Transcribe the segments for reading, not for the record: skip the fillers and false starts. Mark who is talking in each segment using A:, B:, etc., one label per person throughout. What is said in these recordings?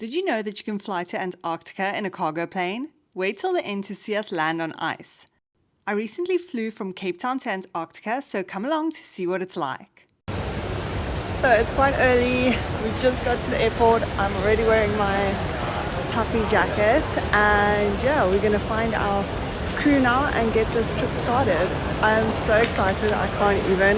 A: Did you know that you can fly to Antarctica in a cargo plane? Wait till the end to see us land on ice. I recently flew from Cape Town to Antarctica, so come along to see what it's like. So it's quite early, we just got to the airport. I'm already wearing my puffy jacket and yeah, we're gonna find our crew now and get this trip started. I'm so excited, I can't even.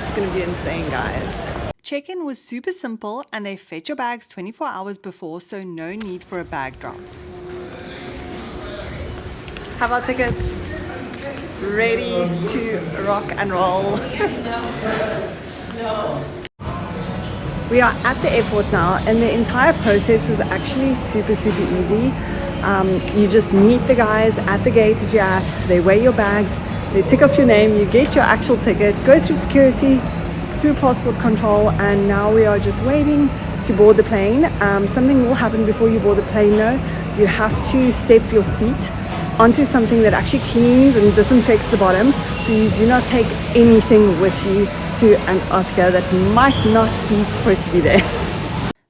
A: It's gonna be insane, guys. Check-in was super simple and they fetch your bags 24 hours before, so no need for a bag drop. Have our tickets, ready to rock and roll. We are at the airport now and the entire process was actually super easy. You just meet the guys at the gate that you're at, they weigh your bags, they tick off your name, you get your actual ticket, go through security, through passport control, and now we are just waiting to board the plane. Something will happen before you board the plane though. You have to step your feet onto something that actually cleans and disinfects the bottom, so you do not take anything with you to Antarctica that might not be supposed to be there.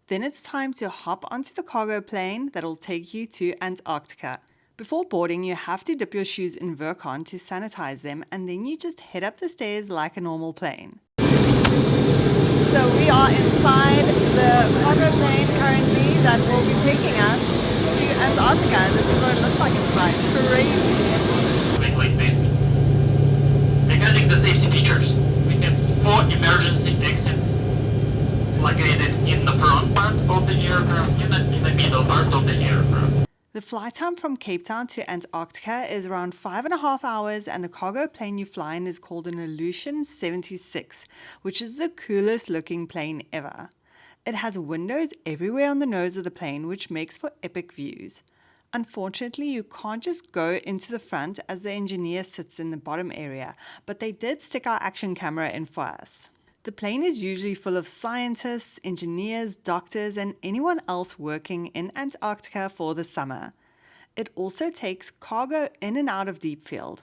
A: Then it's time to hop onto the cargo plane that'll take you to Antarctica. Before boarding, you have to dip your shoes in Virkon to sanitize them, and then you just head up the stairs like a normal plane. So we are inside the cargo plane currently that will be taking us to Antarctica. This is what it looks like inside. Crazy.
B: Regarding the safety features, we have 4 emergency exits located in the front part of the aircraft and in the middle part of the aircraft.
A: The flight time from Cape Town to Antarctica is around 5.5 hours, and the cargo plane you fly in is called an Ilyushin Il-76, which is the coolest looking plane ever. It has windows everywhere on the nose of the plane, which makes for epic views. Unfortunately, you can't just go into the front as the engineer sits in the bottom area, but they did stick our action camera in for us. The plane is usually full of scientists, engineers, doctors, and anyone else working in Antarctica for the summer. It also takes cargo in and out of deepfield.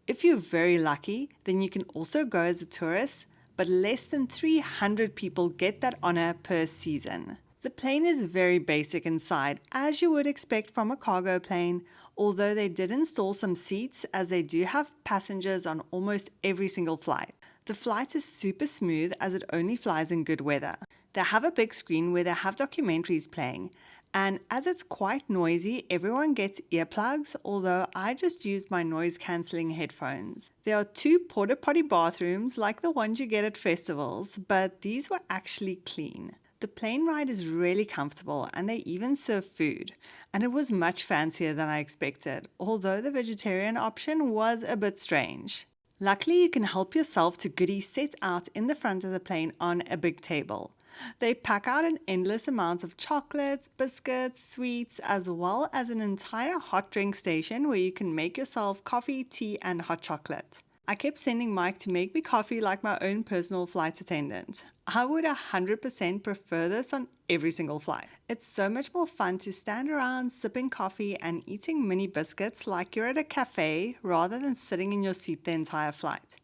A: If you're very lucky, then you can also go as a tourist, but less than 300 people get that honor per season. The plane is very basic inside, as you would expect from a cargo plane, although they did install some seats as they do have passengers on almost every single flight. The flight is super smooth as it only flies in good weather. They have a big screen where they have documentaries playing, and as it's quite noisy, everyone gets earplugs, although I just used my noise-cancelling headphones. There are 2 porta potty bathrooms like the ones you get at festivals, but these were actually clean. The plane ride is really comfortable and they even serve food, and it was much fancier than I expected, although the vegetarian option was a bit strange. Luckily, you can help yourself to goodies set out in the front of the plane on a big table. They pack out an endless amount of chocolates, biscuits, sweets, as well as an entire hot drink station where you can make yourself coffee, tea, and hot chocolate. I kept sending Mike to make me coffee like my own personal flight attendant. I would 100% prefer this on every single flight. It's so much more fun to stand around sipping coffee and eating mini biscuits like you're at a cafe rather than sitting in your seat the entire flight.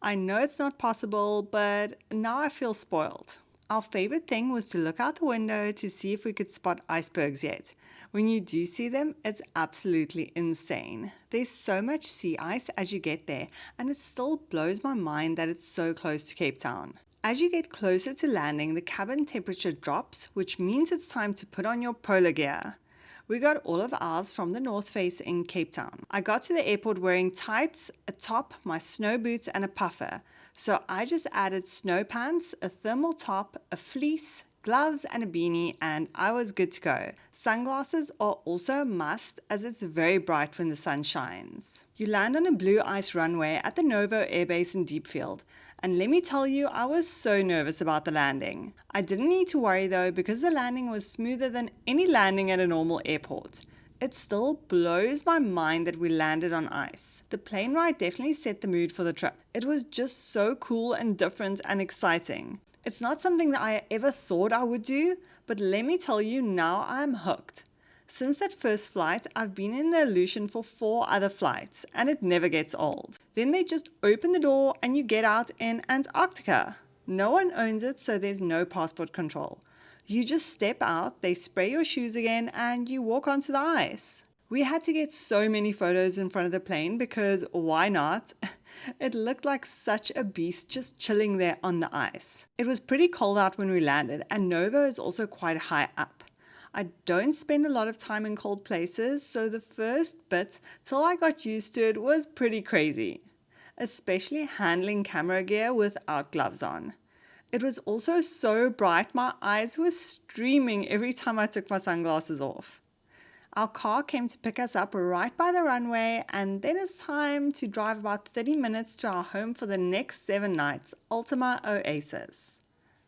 A: I know it's not possible, but now I feel spoiled. Our favorite thing was to look out the window to see if we could spot icebergs yet. When you do see them, it's absolutely insane. There's so much sea ice as you get there, and it still blows my mind that it's so close to Cape Town. As you get closer to landing, the cabin temperature drops, which means it's time to put on your polar gear. We got all of ours from the North Face in Cape Town. I got to the airport wearing tights, a top, my snow boots, and a puffer. So I just added snow pants, a thermal top, a fleece, gloves, and a beanie, and I was good to go. Sunglasses are also a must as it's very bright when the sun shines. You land on a blue ice runway at the Novo airbase in Deepfield. And let me tell you, I was so nervous about the landing. I didn't need to worry though, because the landing was smoother than any landing at a normal airport. It still blows my mind that we landed on ice. The plane ride definitely set the mood for the trip. It was just so cool and different and exciting. It's not something that I ever thought I would do, but let me tell you, now I'm hooked. Since that first flight, I've been in the Ilyushin for 4 other flights, and it never gets old. Then they just open the door and you get out in Antarctica. No one owns it, so there's no passport control. You just step out, they spray your shoes again, and you walk onto the ice. We had to get so many photos in front of the plane because why not? It looked like such a beast just chilling there on the ice. It was pretty cold out when we landed, and Novo is also quite high up. I don't spend a lot of time in cold places, so the first bit, till I got used to it, was pretty crazy, especially handling camera gear without gloves on. It was also so bright my eyes were streaming every time I took my sunglasses off. Our car came to pick us up right by the runway, and then it's time to drive about 30 minutes to our home for the next 7 nights, Ultima Oasis.